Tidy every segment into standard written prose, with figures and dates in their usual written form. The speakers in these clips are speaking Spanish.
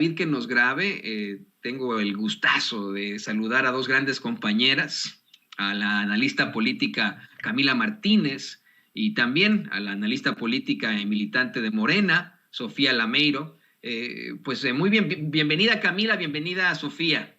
Que nos grabe. Tengo el gustazo de saludar a dos grandes compañeras, a la analista política Camila Martínez y también a la analista política y militante de Morena, Sofía Lameiro. Muy bien, bienvenida Camila, bienvenida a Sofía.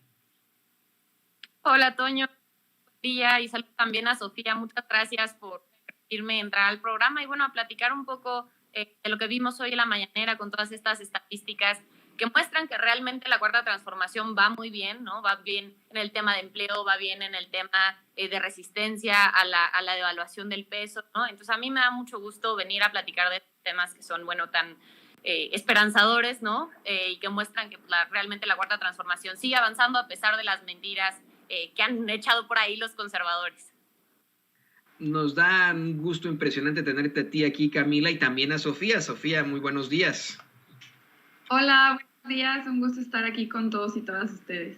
Hola Toño, buen día y saludo también a Sofía. Muchas gracias por permitirme entrar al programa y bueno, a platicar un poco de lo que vimos hoy en la mañanera con todas estas estadísticas que muestran que realmente la cuarta transformación va muy bien, ¿no? Va bien en el tema de empleo, va bien en el tema de resistencia a la devaluación del peso, ¿no? Entonces a mí me da mucho gusto venir a platicar de temas que son, bueno, tan esperanzadores, ¿no? Y que muestran que realmente la cuarta transformación sigue avanzando a pesar de las mentiras que han echado por ahí los conservadores. Nos da un gusto impresionante tenerte a ti aquí, Camila, y también a Sofía. Sofía, muy buenos días. Hola, buenos días, un gusto estar aquí con todos y todas ustedes.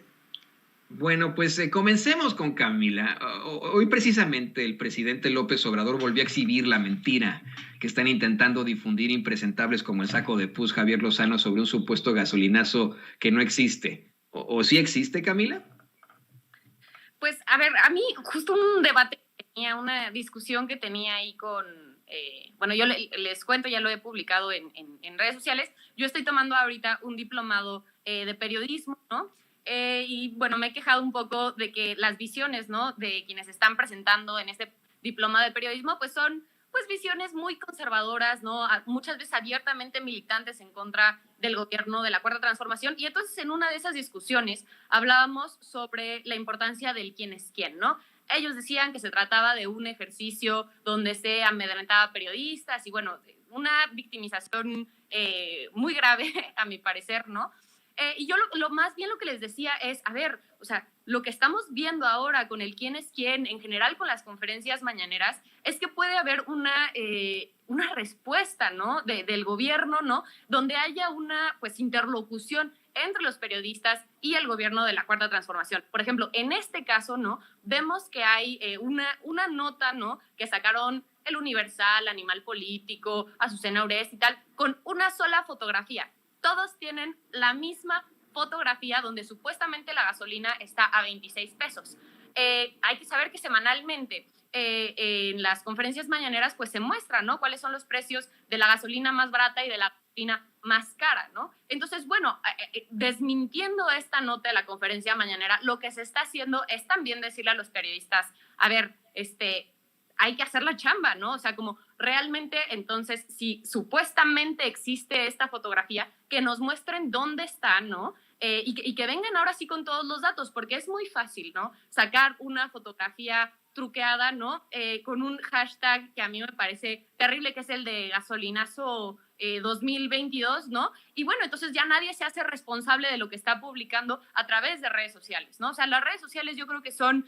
Bueno, comencemos con Camila. Hoy precisamente el presidente López Obrador volvió a exhibir la mentira que están intentando difundir impresentables como el saco de pus Javier Lozano sobre un supuesto gasolinazo que no existe. ¿O sí existe, Camila? Pues, a ver, a mí justo un debate que tenía, una discusión que tenía ahí con... yo les cuento, ya lo he publicado en redes sociales. Yo estoy tomando ahorita un diplomado de periodismo, ¿no? Y bueno, me he quejado un poco de que las visiones, ¿no? De quienes están presentando en este diplomado de periodismo, pues son pues visiones muy conservadoras, ¿no? Muchas veces abiertamente militantes en contra del gobierno de la Cuarta Transformación. Y entonces en una de esas discusiones hablábamos sobre la importancia del quién es quién, ¿no? Ellos decían que se trataba de un ejercicio donde se amedrentaba periodistas y bueno, una victimización muy grave a mi parecer, ¿no? Y yo lo más bien lo que les decía es, a ver, o sea, lo que estamos viendo ahora con el quién es quién, en general con las conferencias mañaneras, es que puede haber una respuesta, ¿no? Del gobierno, ¿no? Donde haya una, pues, interlocución entre los periodistas y el gobierno de la Cuarta Transformación. Por ejemplo, en este caso, ¿no? Vemos que hay una nota, ¿no? Que sacaron El Universal, Animal Político, Azucena Orest y tal, con una sola fotografía. Todos tienen la misma fotografía donde supuestamente la gasolina está a 26 pesos. Hay que saber que semanalmente en las conferencias mañaneras pues se muestran, ¿no? Cuáles son los precios de la gasolina más barata y de la gasolina más cara, ¿no? Entonces, bueno, desmintiendo esta nota de la conferencia mañanera, lo que se está haciendo es también decirle a los periodistas, a ver, hay que hacer la chamba, ¿no? O sea, como realmente, entonces, si supuestamente existe esta fotografía, que nos muestren dónde está, ¿no? Y que vengan ahora sí con todos los datos, porque es muy fácil, ¿no? Sacar una fotografía truqueada, ¿no? Con un hashtag que a mí me parece terrible, que es el de gasolinazo 2022, ¿no? Y bueno, entonces ya nadie se hace responsable de lo que está publicando a través de redes sociales, ¿no? O sea, las redes sociales yo creo que son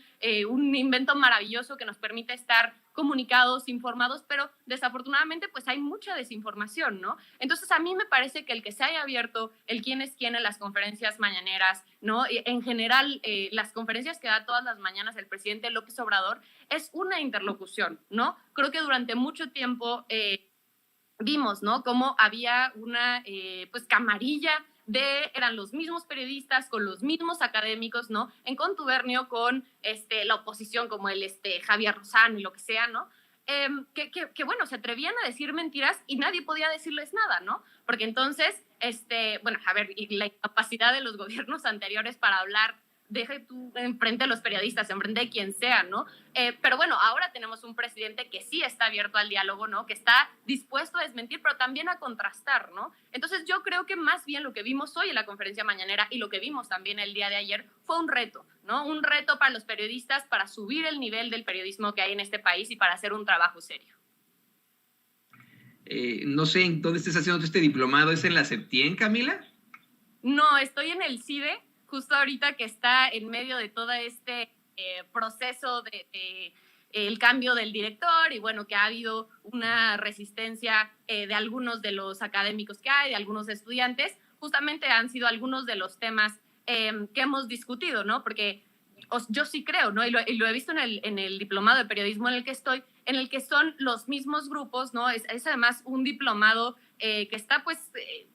un invento maravilloso que nos permite estar comunicados, informados, pero desafortunadamente pues hay mucha desinformación, ¿no? Entonces a mí me parece que el que se haya abierto el quién es quién en las conferencias mañaneras, ¿no? En general, las conferencias que da todas las mañanas el presidente López Obrador es una interlocución, ¿no? Creo que durante mucho tiempo vimos, ¿no? Cómo había una, pues, camarilla eran los mismos periodistas con los mismos académicos, ¿no? En contubernio con la oposición como el Javier Lozano y lo que sea, ¿no? Que bueno, se atrevían a decir mentiras y nadie podía decirles nada, ¿no? Porque entonces, bueno, a ver, y la incapacidad de los gobiernos anteriores para hablar, deja tú enfrente a los periodistas, enfrente de quien sea, ¿no? Pero bueno, ahora tenemos un presidente que sí está abierto al diálogo, ¿no? Que está dispuesto a desmentir, pero también a contrastar, ¿no? Entonces yo creo que más bien lo que vimos hoy en la conferencia mañanera y lo que vimos también el día de ayer fue un reto, ¿no? Un reto para los periodistas para subir el nivel del periodismo que hay en este país y para hacer un trabajo serio. No sé en dónde estés haciendo este diplomado. ¿Es en la Septien, Camila? No, estoy en el CIDE, justo ahorita que está en medio de todo este proceso de el cambio del director y bueno, que ha habido una resistencia de algunos de los académicos que hay, de algunos estudiantes, justamente han sido algunos de los temas que hemos discutido, ¿no? Porque yo sí creo, ¿no? Y lo he visto en el diplomado de periodismo en el que estoy, en el que son los mismos grupos, ¿no? Es además un diplomado que está pues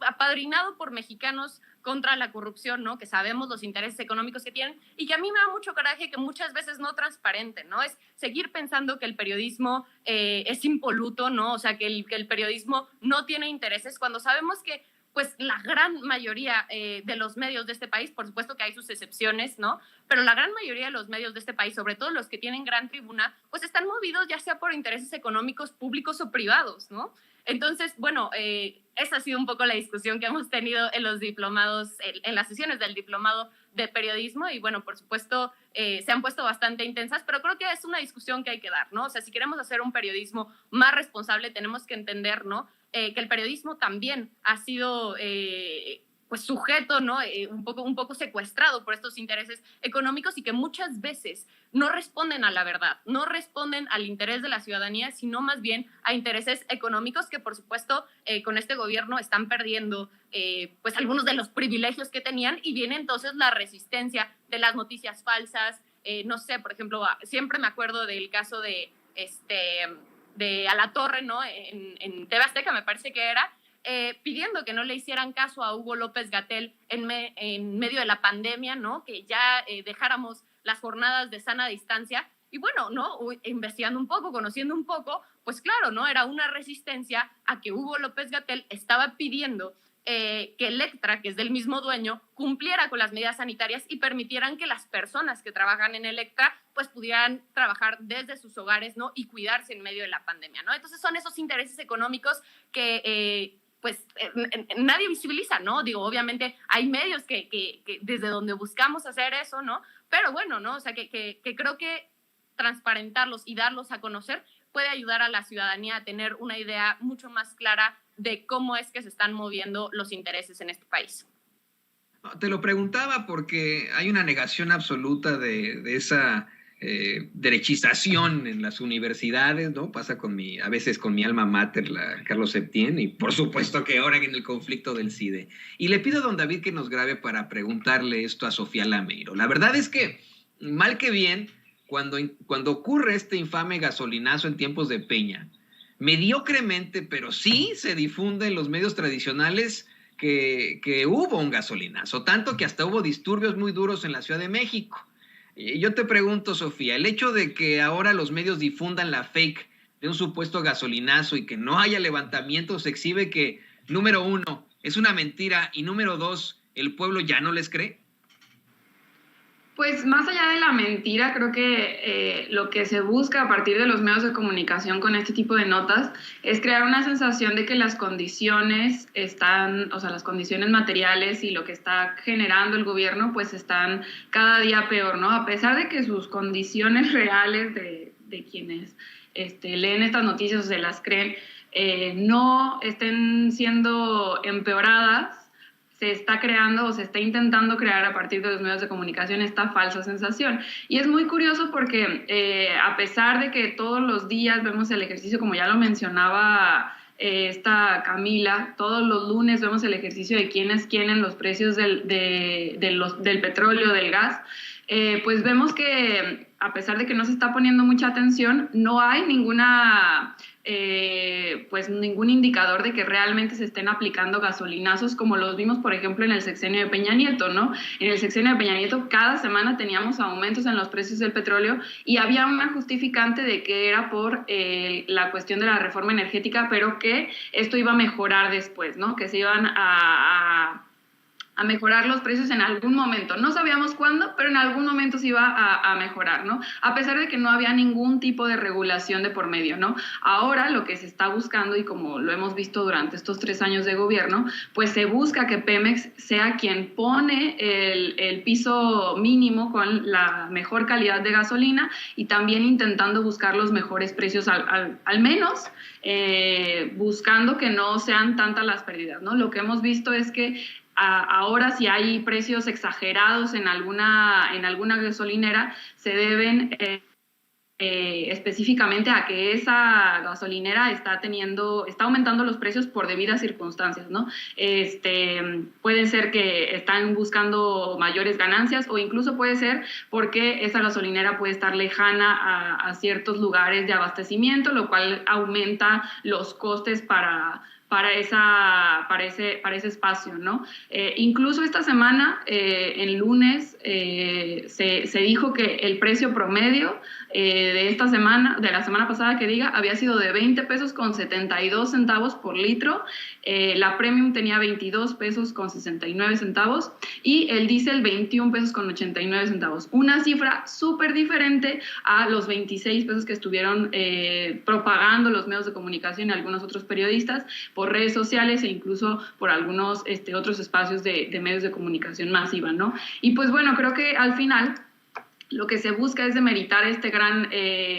apadrinado por mexicanos contra la corrupción, ¿no? Que sabemos los intereses económicos que tienen y que a mí me da mucho coraje que muchas veces no transparenten, ¿no? Es seguir pensando que el periodismo es impoluto, ¿no? O sea, que el periodismo no tiene intereses cuando sabemos que pues la gran mayoría de los medios de este país, por supuesto que hay sus excepciones, ¿no? Pero la gran mayoría de los medios de este país, sobre todo los que tienen gran tribuna, pues están movidos ya sea por intereses económicos públicos o privados, ¿no? Entonces, bueno, esa ha sido un poco la discusión que hemos tenido en los diplomados, en las sesiones del diplomado de periodismo y bueno, por supuesto, se han puesto bastante intensas, pero creo que es una discusión que hay que dar, ¿no? O sea, si queremos hacer un periodismo más responsable, tenemos que entender, ¿no? Que el periodismo también ha sido pues sujeto, ¿no? Un poco secuestrado por estos intereses económicos y que muchas veces no responden a la verdad, no responden al interés de la ciudadanía, sino más bien a intereses económicos que, por supuesto, con este gobierno están perdiendo pues algunos de los privilegios que tenían y viene entonces la resistencia de las noticias falsas. No sé, por ejemplo, siempre me acuerdo del caso de Alatorre, ¿no? En TV Azteca, me parece que era, pidiendo que no le hicieran caso a Hugo López-Gatell en medio de la pandemia, ¿no? Que ya dejáramos las jornadas de sana distancia. Y bueno, ¿no? Investigando un poco, conociendo un poco, pues claro, ¿no? Era una resistencia a que Hugo López-Gatell estaba pidiendo que Electra, que es del mismo dueño, cumpliera con las medidas sanitarias y permitieran que las personas que trabajan en Electra pues pudieran trabajar desde sus hogares, ¿no? Y cuidarse en medio de la pandemia, ¿no? Entonces son esos intereses económicos que nadie visibiliza, ¿no? Digo, obviamente hay medios que desde donde buscamos hacer eso, ¿no? Pero bueno, ¿no? O sea, que creo que transparentarlos y darlos a conocer puede ayudar a la ciudadanía a tener una idea mucho más clara de cómo es que se están moviendo los intereses en este país. Te lo preguntaba porque hay una negación absoluta de esa derechización en las universidades, ¿no? Pasa a veces con mi alma mater, la Carlos Septién, y por supuesto que ahora en el conflicto del CIDE. Y le pido a don David que nos grabe para preguntarle esto a Sofía Lameiro. La verdad es que, mal que bien, cuando ocurre este infame gasolinazo en tiempos de Peña, mediocremente, pero sí se difunde en los medios tradicionales que hubo un gasolinazo, tanto que hasta hubo disturbios muy duros en la Ciudad de México. Yo te pregunto, Sofía, el hecho de que ahora los medios difundan la fake de un supuesto gasolinazo y que no haya levantamientos exhibe que, número uno, es una mentira y número dos, el pueblo ya no les cree. Pues más allá de la mentira, creo que lo que se busca a partir de los medios de comunicación con este tipo de notas es crear una sensación de que las condiciones están, o sea, las condiciones materiales y lo que está generando el gobierno, pues están cada día peor, ¿no? A pesar de que sus condiciones reales de quienes leen estas noticias o se las creen, no estén siendo empeoradas, se está creando o se está intentando crear a partir de los medios de comunicación esta falsa sensación. Y es muy curioso porque a pesar de que todos los días vemos el ejercicio, como ya lo mencionaba esta Camila, todos los lunes vemos el ejercicio de quién es quién en los precios del petróleo, del gas, pues vemos que a pesar de que no se está poniendo mucha atención, no hay ningún indicador de que realmente se estén aplicando gasolinazos como los vimos, por ejemplo, en el sexenio de Peña Nieto, ¿no? En el sexenio de Peña Nieto cada semana teníamos aumentos en los precios del petróleo y había una justificante de que era por la cuestión de la reforma energética, pero que esto iba a mejorar después, ¿no? Que se iban a mejorar los precios en algún momento. No sabíamos cuándo, pero en algún momento se iba a mejorar, ¿no? A pesar de que no había ningún tipo de regulación de por medio, ¿no? Ahora lo que se está buscando, y como lo hemos visto durante estos 3 años de gobierno, pues se busca que Pemex sea quien pone el piso mínimo con la mejor calidad de gasolina y también intentando buscar los mejores precios, al menos buscando que no sean tantas las pérdidas, ¿no? Lo que hemos visto es que ahora si hay precios exagerados en alguna gasolinera, se deben específicamente a que esa gasolinera está aumentando los precios por debidas circunstancias, ¿no? Puede ser que están buscando mayores ganancias o incluso puede ser porque esa gasolinera puede estar lejana a ciertos lugares de abastecimiento, lo cual aumenta los costes para para ese espacio, ¿no? Incluso esta semana, el lunes, se dijo que el precio promedio de la semana pasada que diga, había sido de 20 pesos con 72 centavos por litro, la premium tenía 22 pesos con 69 centavos y el diésel 21 pesos con 89 centavos. Una cifra súper diferente a los 26 pesos que estuvieron propagando los medios de comunicación y algunos otros periodistas por redes sociales e incluso por algunos otros espacios de medios de comunicación masiva, ¿no? Y pues bueno, creo que al final lo que se busca es demeritar este gran,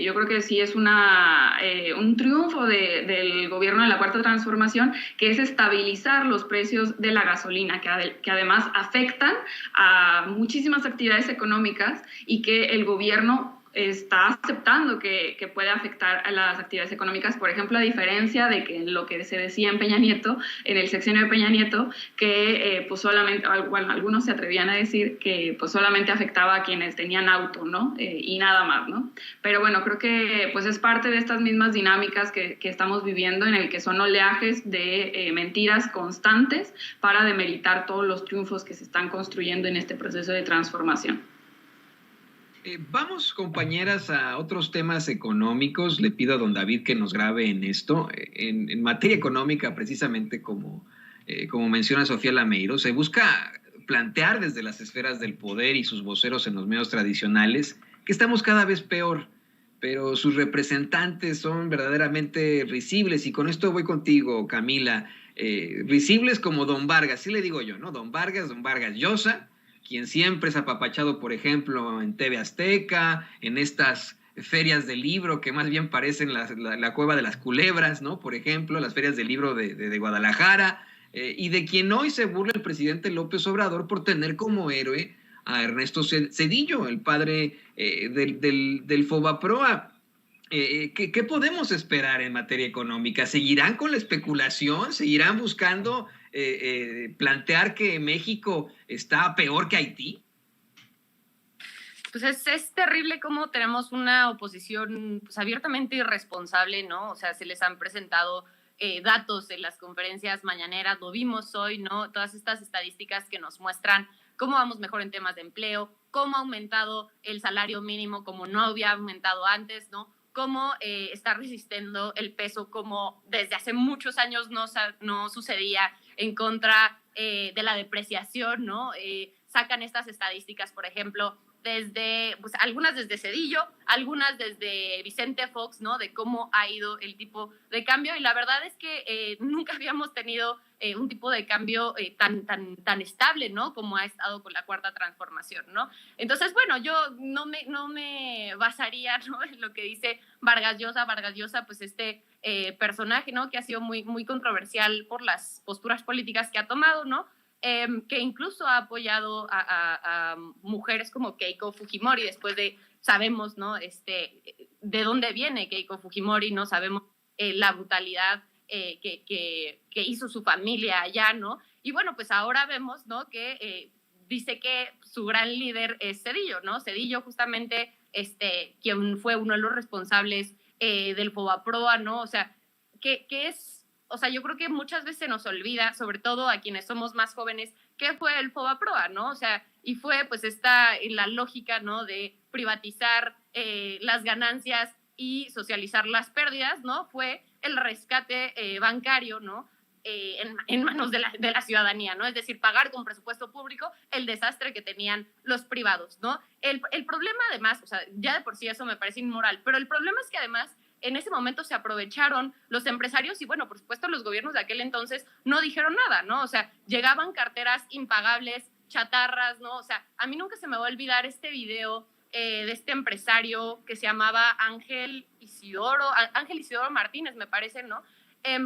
yo creo que sí es un triunfo del gobierno de la Cuarta Transformación, que es estabilizar los precios de la gasolina, que además afectan a muchísimas actividades económicas y que el gobierno está aceptando que puede afectar a las actividades económicas, por ejemplo, a diferencia de que lo que se decía en Peña Nieto, en el sexenio de Peña Nieto, que pues solamente, bueno, algunos se atrevían a decir que pues solamente afectaba a quienes tenían auto, ¿no? Y nada más, ¿no? Pero bueno, creo que pues es parte de estas mismas dinámicas que estamos viviendo, en el que son oleajes de mentiras constantes para demeritar todos los triunfos que se están construyendo en este proceso de transformación. Vamos, compañeras, a otros temas económicos. Le pido a don David que nos grabe en esto. En materia económica, precisamente como menciona Sofía Lameiro, se busca plantear desde las esferas del poder y sus voceros en los medios tradicionales que estamos cada vez peor, pero sus representantes son verdaderamente risibles. Y con esto voy contigo, Camila. Risibles como don Vargas, sí le digo yo, ¿no? Don Vargas Llosa, quien siempre es apapachado, por ejemplo, en TV Azteca, en estas ferias del libro que más bien parecen la cueva de las culebras, ¿no? Por ejemplo, las ferias del libro de Guadalajara, y de quien hoy se burla el presidente López Obrador por tener como héroe a Ernesto Zedillo, el padre del Fobaproa. ¿Qué podemos esperar en materia económica? ¿Seguirán con la especulación? ¿Seguirán buscando plantear que México está peor que Haití? Pues es terrible cómo tenemos una oposición pues, abiertamente irresponsable, ¿no? O sea, se les han presentado datos en las conferencias mañaneras, lo vimos hoy, ¿no? Todas estas estadísticas que nos muestran cómo vamos mejor en temas de empleo, cómo ha aumentado el salario mínimo como no había aumentado antes, ¿no? Cómo está resistiendo el peso como desde hace muchos años no sucedía en contra de la depreciación, ¿no? Sacan estas estadísticas, por ejemplo, pues algunas desde Zedillo, algunas desde Vicente Fox, ¿no? De cómo ha ido el tipo de cambio, y la verdad es que nunca habíamos tenido un tipo de cambio tan estable, ¿no? Como ha estado con la Cuarta Transformación, ¿no? Entonces, bueno, yo no me basaría, ¿no? En lo que dice Vargas Llosa, pues personaje, ¿no? Que ha sido muy, muy controversial por las posturas políticas que ha tomado, ¿no? Que incluso ha apoyado a mujeres como Keiko Fujimori, después sabemos, ¿no? De dónde viene Keiko Fujimori, ¿no? Sabemos la brutalidad que hizo su familia allá, ¿no? Y bueno, pues ahora vemos, ¿no? Que dice que su gran líder es Zedillo, ¿no? Zedillo justamente, quien fue uno de los responsables del Fobaproa, ¿no? O sea, que es... O sea, yo creo que muchas veces se nos olvida, sobre todo a quienes somos más jóvenes, qué fue el Fobaproa, ¿no? O sea, y fue pues la lógica, ¿no? De privatizar las ganancias y socializar las pérdidas, ¿no? Fue el rescate bancario, ¿no? En manos de la ciudadanía, ¿no? Es decir, pagar con presupuesto público el desastre que tenían los privados, ¿no? El problema además, o sea, ya de por sí eso me parece inmoral, pero el problema es que además en ese momento se aprovecharon los empresarios y, bueno, por supuesto, los gobiernos de aquel entonces no dijeron nada, ¿no? O sea, llegaban carteras impagables, chatarras, ¿no? O sea, a mí nunca se me va a olvidar este video de este empresario que se llamaba Ángel Isidoro Martínez, me parece, ¿no?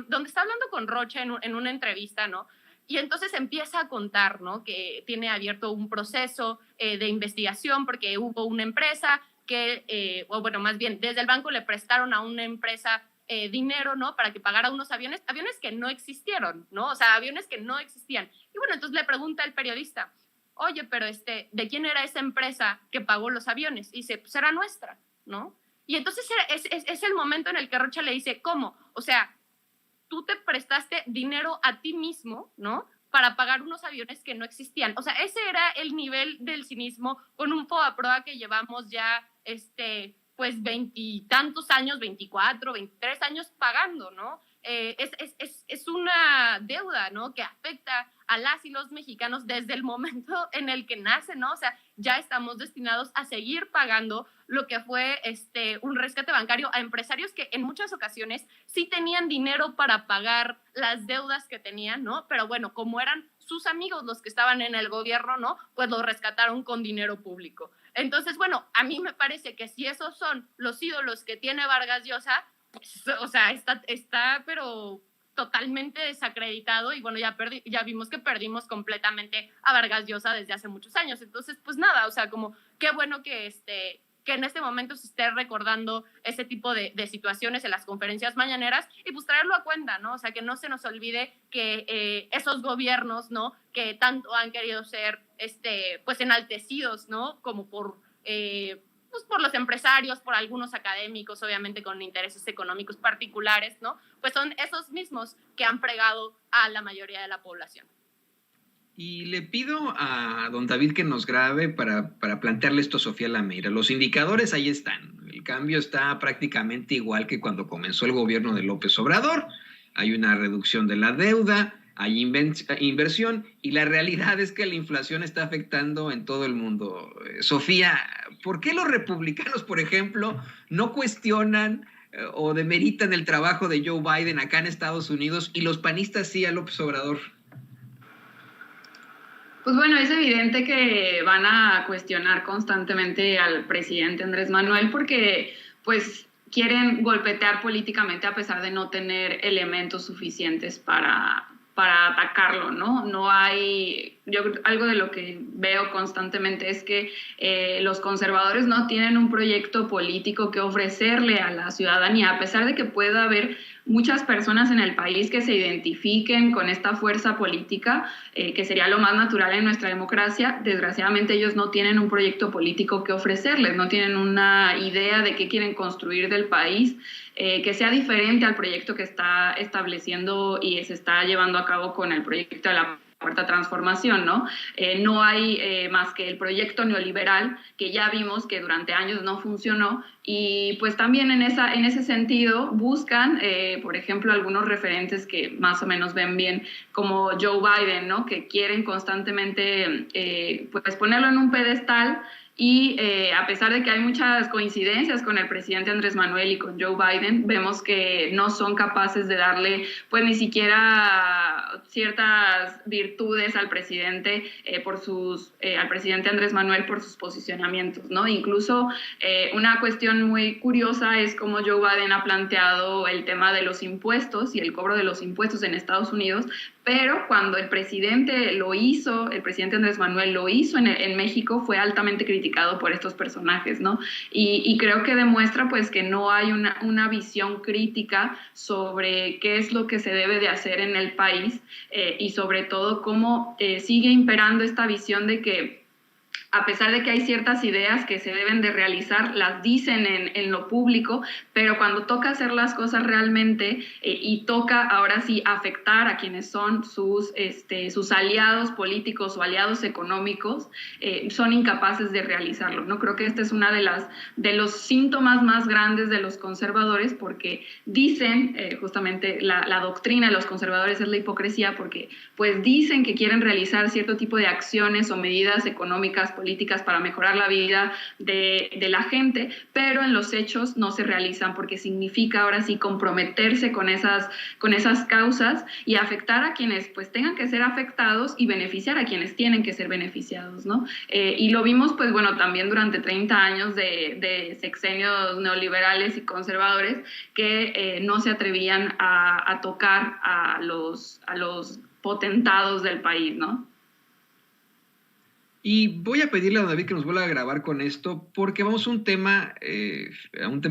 Donde está hablando con Rocha en una entrevista, ¿no? Y entonces empieza a contar, ¿no? Que tiene abierto un proceso de investigación porque hubo una empresa que, o bueno, más bien, desde el banco le prestaron a una empresa dinero, ¿no? Para que pagara unos aviones que no existieron, ¿no? O sea, aviones que no existían. Y bueno, entonces le pregunta el periodista, oye, pero ¿de quién era esa empresa que pagó los aviones? Y dice, pues era nuestra, ¿no? Y entonces es el momento en el que Rocha le dice, ¿cómo? O sea, tú te prestaste dinero a ti mismo, ¿no? Para pagar unos aviones que no existían. O sea, ese era el nivel del cinismo con un FOBAPROA que llevamos ya, pues, 20 años, 24, 23 años pagando, ¿no? Es una deuda, ¿no? Que afecta a las y los mexicanos desde el momento en el que nacen, ¿no? O sea, ya estamos destinados a seguir pagando lo que fue un rescate bancario a empresarios que en muchas ocasiones sí tenían dinero para pagar las deudas que tenían, ¿no? Pero bueno, como eran sus amigos los que estaban en el gobierno, ¿no? Pues los rescataron con dinero público. Entonces, bueno, a mí me parece que si esos son los ídolos que tiene Vargas Llosa, pues, o sea, está pero totalmente desacreditado y bueno, ya vimos que perdimos completamente a Vargas Llosa desde hace muchos años. Entonces, pues nada, o sea, como qué bueno que en este momento se esté recordando ese tipo de situaciones en las conferencias mañaneras y pues traerlo a cuenta, ¿no? O sea, que no se nos olvide que esos gobiernos, ¿no? Que tanto han querido ser, pues enaltecidos, ¿no? Como pues por los empresarios, por algunos académicos, obviamente con intereses económicos particulares, ¿no? Pues son esos mismos que han fregado a la mayoría de la población. Y le pido a don David que nos grabe para plantearle esto a Sofía Lameira. Los indicadores ahí están. El cambio está prácticamente igual que cuando comenzó el gobierno de López Obrador. Hay una reducción de la deuda, hay inversión y la realidad es que la inflación está afectando en todo el mundo. Sofía, ¿por qué los republicanos, por ejemplo, no cuestionan o demeritan el trabajo de Joe Biden acá en Estados Unidos y los panistas sí a López Obrador? Pues bueno, es evidente que van a cuestionar constantemente al presidente Andrés Manuel porque pues quieren golpetear políticamente a pesar de no tener elementos suficientes para atacarlo, ¿no? No hay, algo de lo que veo constantemente es que los conservadores no tienen un proyecto político que ofrecerle a la ciudadanía, a pesar de que pueda haber muchas personas en el país que se identifiquen con esta fuerza política, que sería lo más natural en nuestra democracia. Desgraciadamente ellos no tienen un proyecto político que ofrecerles, no tienen una idea de qué quieren construir del país, que sea diferente al proyecto que está estableciendo y se está llevando a cabo con el proyecto de la Cuarta Transformación, ¿no? No hay más que el proyecto neoliberal, que ya vimos que durante años no funcionó, y pues también en ese sentido buscan, por ejemplo, algunos referentes que más o menos ven bien, como Joe Biden, ¿no? Que quieren constantemente pues ponerlo en un pedestal. Y a pesar de que hay muchas coincidencias con el presidente Andrés Manuel y con Joe Biden, vemos que no son capaces de darle pues ni siquiera ciertas virtudes al presidente al presidente Andrés Manuel por sus posicionamientos, ¿no? Incluso una cuestión muy curiosa es cómo Joe Biden ha planteado el tema de los impuestos y el cobro de los impuestos en Estados Unidos, pero cuando el presidente Andrés Manuel lo hizo en México, fue altamente criticado por estos personajes, ¿no? Y creo que demuestra pues que no hay una visión crítica sobre qué es lo que se debe de hacer en el país y sobre todo cómo sigue imperando esta visión de que a pesar de que hay ciertas ideas que se deben de realizar, las dicen en lo público, pero cuando toca hacer las cosas realmente y toca ahora sí afectar a quienes son sus aliados políticos o aliados económicos, son incapaces de realizarlo, ¿no? Creo que este es una de los síntomas más grandes de los conservadores, porque dicen, justamente la doctrina de los conservadores es la hipocresía, porque pues dicen que quieren realizar cierto tipo de acciones o medidas económicas, políticas para mejorar la vida de la gente, pero en los hechos no se realizan porque significa ahora sí comprometerse con esas causas y afectar a quienes pues tengan que ser afectados y beneficiar a quienes tienen que ser beneficiados, ¿no? Y lo vimos pues bueno también durante 30 años de sexenios neoliberales y conservadores que no se atrevían a tocar a los potentados del país, ¿no? Y voy a pedirle a David que nos vuelva a grabar con esto, porque vamos a un tema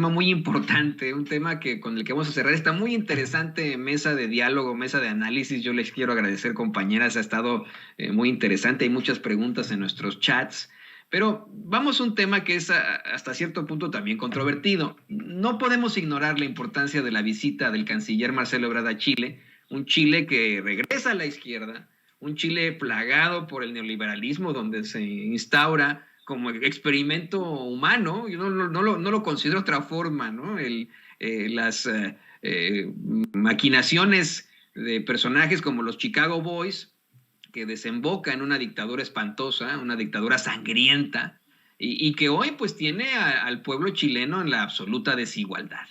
muy importante, un tema con el que vamos a cerrar esta muy interesante mesa de diálogo, mesa de análisis. Yo les quiero agradecer, compañeras, ha estado muy interesante, hay muchas preguntas en nuestros chats, Pero vamos a un tema que es hasta cierto punto también controvertido. No podemos ignorar la importancia de la visita del canciller Marcelo Ebrard a Chile, un Chile que regresa a la izquierda, un Chile plagado por el neoliberalismo, donde se instaura como experimento humano. Yo no lo considero otra forma, ¿no? Las maquinaciones de personajes como los Chicago Boys, que desemboca en una dictadura espantosa, una dictadura sangrienta, y que hoy pues tiene al pueblo chileno en la absoluta desigualdad.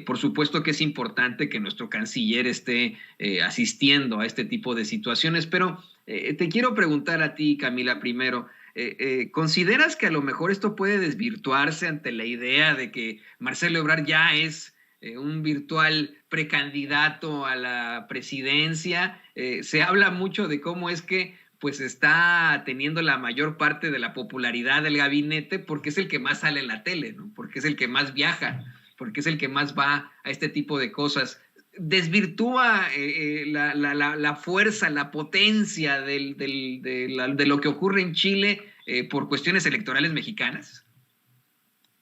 Por supuesto que es importante que nuestro canciller esté asistiendo a este tipo de situaciones, pero te quiero preguntar a ti, Camila, primero, ¿consideras que a lo mejor esto puede desvirtuarse ante la idea de que Marcelo Ebrard ya es un virtual precandidato a la presidencia? Se habla mucho de cómo es que pues está teniendo la mayor parte de la popularidad del gabinete porque es el que más sale en la tele, ¿no? Porque es el que más viaja, porque es el que más va a este tipo de cosas. ¿Desvirtúa la fuerza, la potencia de lo que ocurre en Chile por cuestiones electorales mexicanas?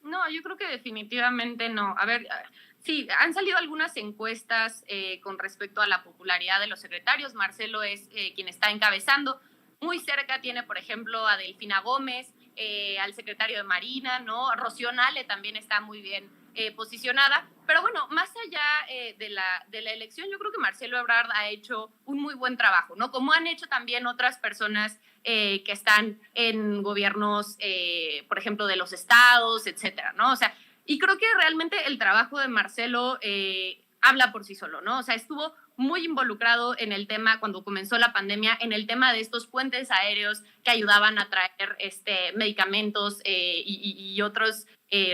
No, yo creo que definitivamente no. A ver, sí, han salido algunas encuestas con respecto a la popularidad de los secretarios. Marcelo es quien está encabezando. Muy cerca tiene, por ejemplo, a Delfina Gómez, al secretario de Marina, ¿no? Rocío Nale también está muy bien posicionada. Pero bueno, más allá de la elección, yo creo que Marcelo Ebrard ha hecho un muy buen trabajo, ¿no? Como han hecho también otras personas que están en gobiernos, por ejemplo, de los estados, etcétera, ¿no? O sea, y creo que realmente el trabajo de Marcelo habla por sí solo, ¿no? O sea, estuvo muy involucrado en el tema, cuando comenzó la pandemia, en el tema de estos puentes aéreos que ayudaban a traer medicamentos y otros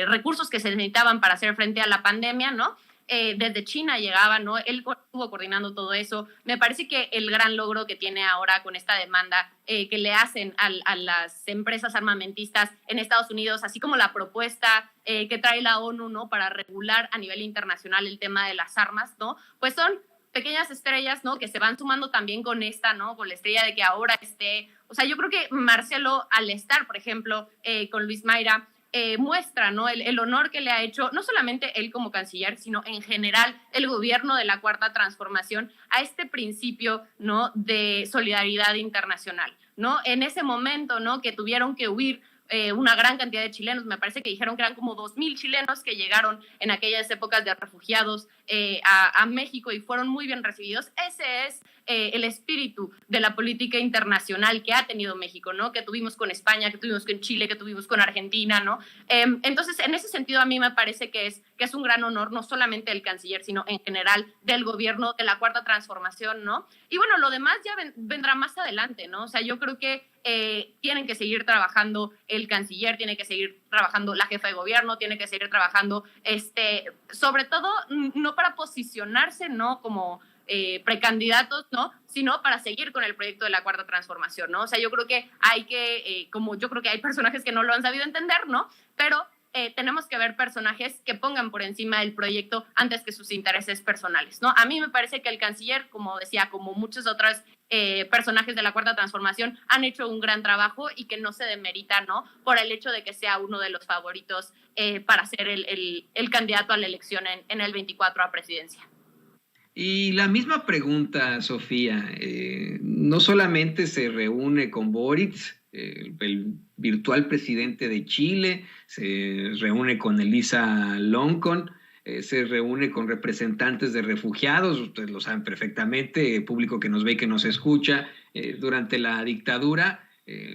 recursos que se necesitaban para hacer frente a la pandemia, ¿no? Desde China llegaba, ¿no? Él estuvo coordinando todo eso. Me parece que el gran logro que tiene ahora con esta demanda que le hacen a las empresas armamentistas en Estados Unidos, así como la propuesta que trae la ONU, ¿no? Para regular a nivel internacional el tema de las armas, ¿no? Pues son pequeñas estrellas, ¿no? Que se van sumando también con esta, ¿no? Con la estrella de que ahora o sea, yo creo que Marcelo, al estar, por ejemplo, con Luis Mayra, muestra, ¿no? El honor que le ha hecho, no solamente él como canciller, sino en general el gobierno de la Cuarta Transformación a este principio, ¿no? De solidaridad internacional, ¿no? En ese momento, ¿no? Que tuvieron que huir una gran cantidad de chilenos, me parece que dijeron que eran como 2,000 chilenos que llegaron en aquellas épocas de refugiados a México y fueron muy bien recibidos. Ese es el espíritu de la política internacional que ha tenido México, ¿no? Que tuvimos con España, que tuvimos con Chile, que tuvimos con Argentina, ¿no? Entonces, en ese sentido, a mí me parece que es un gran honor, no solamente del canciller, sino en general del gobierno de la Cuarta Transformación, ¿no? Y bueno, lo demás ya vendrá más adelante, ¿no? O sea, yo creo que tienen que seguir trabajando el canciller, tiene que seguir trabajando la jefa de gobierno, tiene que seguir trabajando, sobre todo, no para posicionarse, ¿no? Como precandidatos, ¿no? Sino para seguir con el proyecto de la Cuarta Transformación, ¿no? O sea, yo creo que yo creo que hay personajes que no lo han sabido entender, ¿no? Pero tenemos que ver personajes que pongan por encima del proyecto antes que sus intereses personales, ¿no? A mí me parece que el canciller, como decía, como muchos otros personajes de la Cuarta Transformación, han hecho un gran trabajo y que no se demerita, ¿no? Por el hecho de que sea uno de los favoritos para ser el candidato a la elección en el 24 a presidencia. Y la misma pregunta, Sofía, no solamente se reúne con Boric, el virtual presidente de Chile, se reúne con Elisa Loncón, se reúne con representantes de refugiados, ustedes lo saben perfectamente, público que nos ve y que nos escucha, durante la dictadura,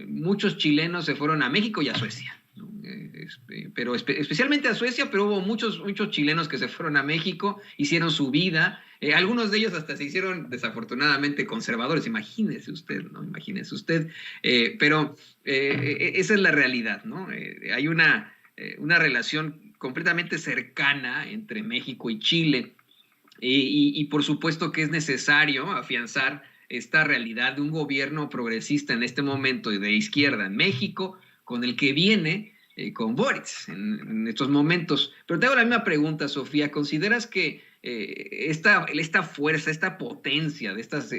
muchos chilenos se fueron a México y a Suecia. Pero especialmente a Suecia, pero hubo muchos chilenos que se fueron a México, hicieron su vida, algunos de ellos hasta se hicieron desafortunadamente conservadores, imagínese usted, ¿no? Imagínese usted, pero esa es la realidad, ¿no? Hay una relación completamente cercana entre México y Chile, y por supuesto que es necesario afianzar esta realidad de un gobierno progresista en este momento de izquierda en México, con el que viene con Boric en estos momentos. Pero te hago la misma pregunta, Sofía. ¿Consideras que esta fuerza, esta potencia de estas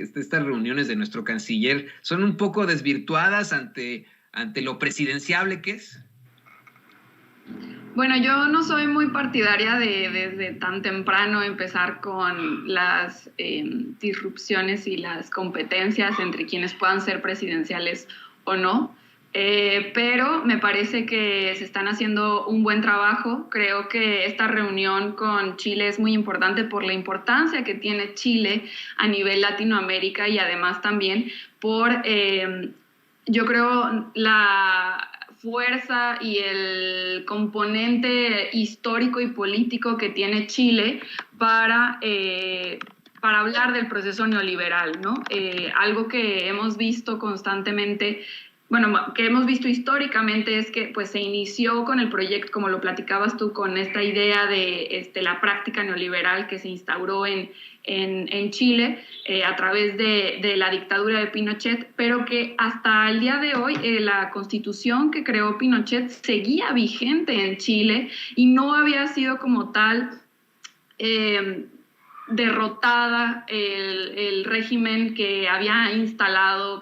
reuniones de nuestro canciller son un poco desvirtuadas ante ante lo presidenciable que es? Bueno, yo no soy muy partidaria de desde tan temprano empezar con las disrupciones y las competencias entre quienes puedan ser presidenciales o no. Pero me parece que se están haciendo un buen trabajo. Creo que esta reunión con Chile es muy importante por la importancia que tiene Chile a nivel Latinoamérica y además también por, yo creo, la fuerza y el componente histórico y político que tiene Chile para hablar del proceso neoliberal, ¿no? Algo que hemos visto constantemente, bueno, que hemos visto históricamente es que pues se inició con el proyecto, como lo platicabas tú, con esta idea de la práctica neoliberal que se instauró en Chile a través de la dictadura de Pinochet, pero que hasta el día de hoy la constitución que creó Pinochet seguía vigente en Chile y no había sido como tal derrotada el régimen que se había instalado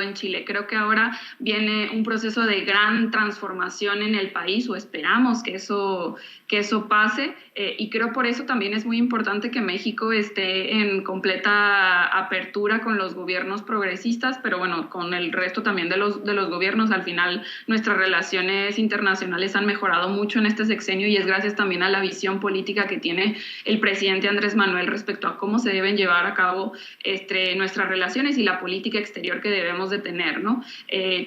en Chile. Creo que ahora viene un proceso de gran transformación en el país, o esperamos que eso pase, y creo por eso también es muy importante que México esté en completa apertura con los gobiernos progresistas, pero bueno, con el resto también de los gobiernos. Al final nuestras relaciones internacionales han mejorado mucho en este sexenio y es gracias también a la visión política que tiene el presidente Andrés Manuel respecto a cómo se deben llevar a cabo nuestras relaciones y la política exterior que debemos de tener, ¿no?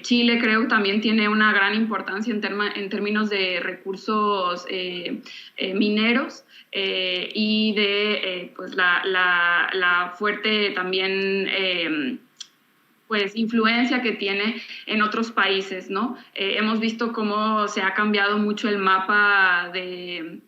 Chile creo también tiene una gran importancia en términos de recursos mineros y de pues la fuerte también pues influencia que tiene en otros países, ¿no? Hemos visto cómo se ha cambiado mucho el mapa de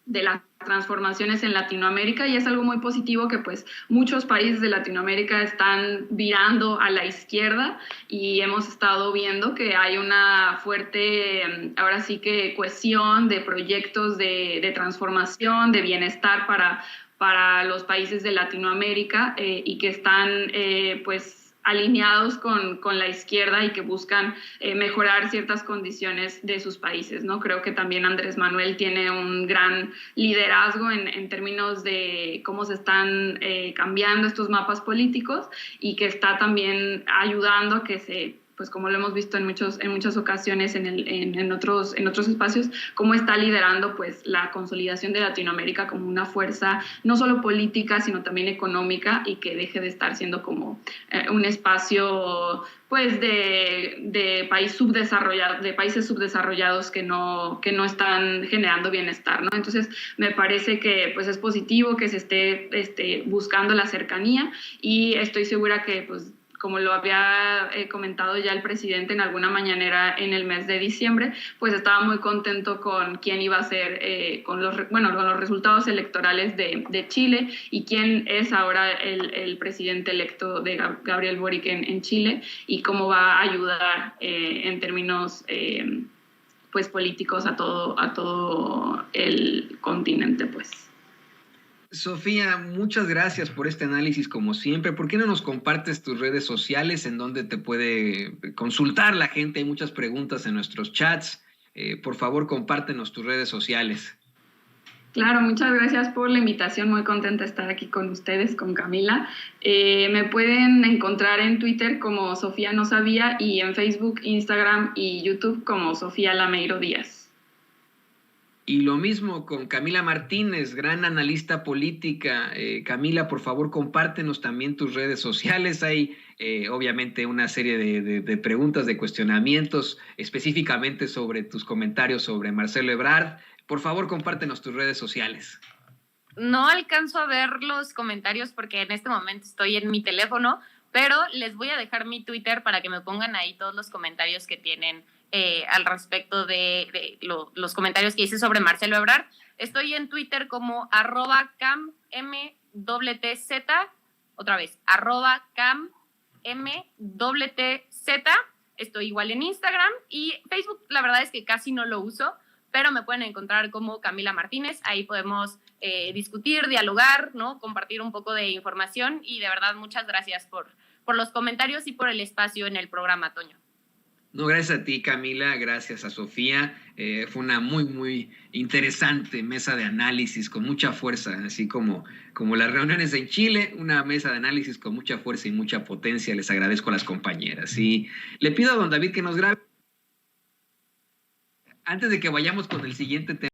las transformaciones en Latinoamérica y es algo muy positivo que pues muchos países de Latinoamérica están virando a la izquierda y hemos estado viendo que hay una fuerte, ahora sí que cohesión de proyectos de transformación, de bienestar para los países de Latinoamérica y que están pues alineados con la izquierda y que buscan mejorar ciertas condiciones de sus países, ¿no? Creo que también Andrés Manuel tiene un gran liderazgo en términos de cómo se están cambiando estos mapas políticos y que está también ayudando a que pues como lo hemos visto en muchas ocasiones en otros espacios, cómo está liderando pues la consolidación de Latinoamérica como una fuerza no solo política, sino también económica y que deje de estar siendo como un espacio pues de países subdesarrollados que no están generando bienestar, ¿no? Entonces me parece que pues es positivo que se esté buscando la cercanía y estoy segura que pues como lo había comentado ya el presidente en alguna mañanera en el mes de diciembre, pues estaba muy contento con quién iba a ser, con los resultados electorales de Chile y quién es ahora el presidente electo de Gabriel Boric en Chile y cómo va a ayudar en términos pues políticos a todo el continente, pues. Sofía, muchas gracias por este análisis como siempre. ¿Por qué no nos compartes tus redes sociales en donde te puede consultar la gente? Hay muchas preguntas en nuestros chats. Por favor, compártenos tus redes sociales. Claro, muchas gracias por la invitación. Muy contenta de estar aquí con ustedes, con Camila. Me pueden encontrar en Twitter como Sofía No Sabía y en Facebook, Instagram y YouTube como Sofía Lameiro Díaz. Y lo mismo con Camila Martínez, gran analista política. Camila, por favor, compártenos también tus redes sociales. Hay obviamente una serie de preguntas, de cuestionamientos, específicamente sobre tus comentarios sobre Marcelo Ebrard. Por favor, compártenos tus redes sociales. No alcanzo a ver los comentarios porque en este momento estoy en mi teléfono, pero les voy a dejar mi Twitter para que me pongan ahí todos los comentarios que tienen al respecto de los comentarios que hice sobre Marcelo Ebrard. Estoy en Twitter como @cammtz, otra vez, @cammtz. Estoy igual en Instagram y Facebook, la verdad es que casi no lo uso, pero me pueden encontrar como Camila Martínez. Ahí podemos discutir, dialogar, ¿no? Compartir un poco de información y de verdad muchas gracias por los comentarios y por el espacio en el programa, Toño. No, gracias a ti, Camila, gracias a Sofía. Fue una muy, muy interesante mesa de análisis con mucha fuerza, así como las reuniones en Chile, una mesa de análisis con mucha fuerza y mucha potencia. Les agradezco a las compañeras. Y le pido a don David que nos grabe antes de que vayamos con el siguiente tema.